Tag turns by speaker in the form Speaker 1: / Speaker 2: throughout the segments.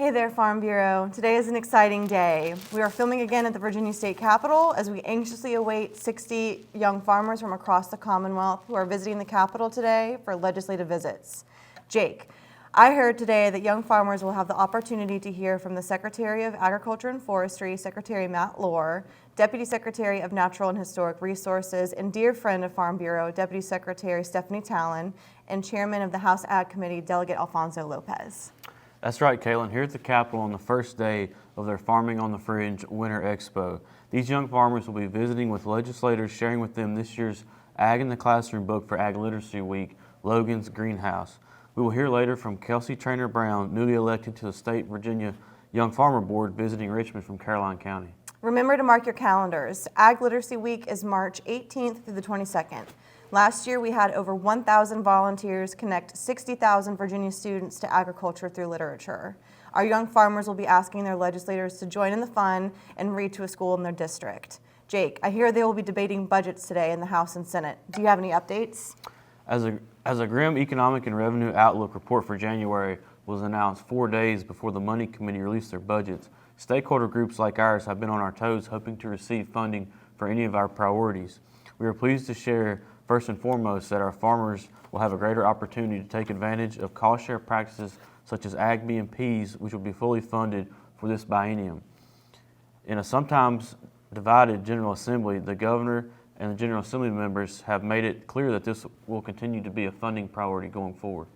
Speaker 1: Hey there, Farm Bureau. Today is an exciting day. We are filming again at the Virginia State Capitol as we anxiously await 60 young farmers from across the Commonwealth who are visiting the Capitol today for legislative visits. Jake, I heard today that young farmers will have the opportunity to hear from the Secretary of Agriculture and Forestry, Secretary Matt Lohr, Deputy Secretary of Natural and Historic Resources, and dear friend of Farm Bureau, Deputy Secretary Stephanie Talon, and Chairman of the House Ag Committee, Delegate Alfonso Lopez.
Speaker 2: That's right, Caitlin. Here at the Capitol on the first day of their Farming on the Fringe Winter Expo. These young farmers will be visiting with legislators, sharing with them this year's Ag in the Classroom book for Ag Literacy Week, Logan's Greenhouse. We will hear later from Kelsey Trainer Brown, newly elected to the State Virginia Young Farmer Board, visiting Richmond from Caroline County.
Speaker 1: Remember to mark your calendars. Ag Literacy Week is March 18th through the 22nd. Last year, we had over 1,000 volunteers connect 60,000 Virginia students to agriculture through literature. Our young farmers will be asking their legislators to join in the fun and read to a school in their district. Jake, I hear they will be debating budgets today in the House and Senate. Do you have any updates?
Speaker 2: As a grim economic and revenue outlook report for January was announced 4 days before the Money Committee released their budgets, stakeholder groups like ours have been on our toes hoping to receive funding for any of our priorities. We are pleased to share, first and foremost, that our farmers will have a greater opportunity to take advantage of cost share practices such as Ag BMPs, which will be fully funded for this biennium. In a sometimes divided General Assembly, the governor and the General Assembly members have made it clear that this will continue to be a funding priority going forward.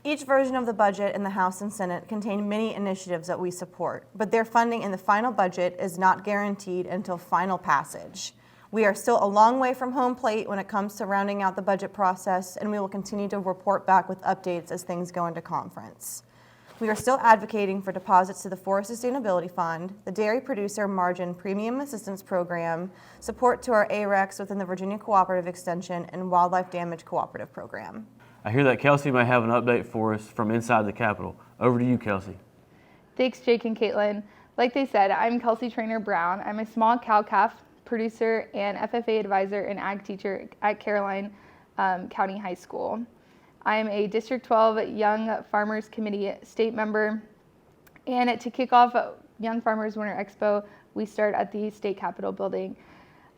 Speaker 1: Each version of the budget in the House and Senate contain many initiatives that we support, but their funding in the final budget is not guaranteed until final passage. We are still a long way from home plate when it comes to rounding out the budget process, and we will continue to report back with updates as things go into conference. We are still advocating for deposits to the Forest Sustainability Fund, the Dairy Producer Margin Premium Assistance Program, support to our ARECs within the Virginia Cooperative Extension, and Wildlife Damage Cooperative Program.
Speaker 2: I hear that Kelsey may have an update for us from inside the Capitol. Over to you, Kelsey.
Speaker 3: Thanks, Jake and Caitlin. Like they said, I'm Kelsey Trainer Brown. I'm a small cow-calf producer and FFA advisor and ag teacher at Caroline County High School. I am a District 12 Young Farmers Committee state member. And to kick off Young Farmers Winter Expo, we start at the State Capitol building.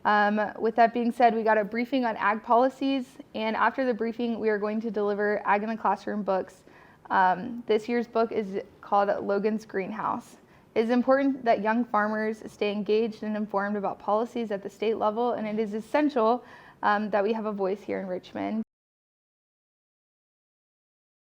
Speaker 3: With that being said, we got a briefing on ag policies, and after the briefing, we are going to deliver Ag in the Classroom books. This year's book is called Logan's Greenhouse. It is important that young farmers stay engaged and informed about policies at the state level, and it is essential that we have a voice here in Richmond.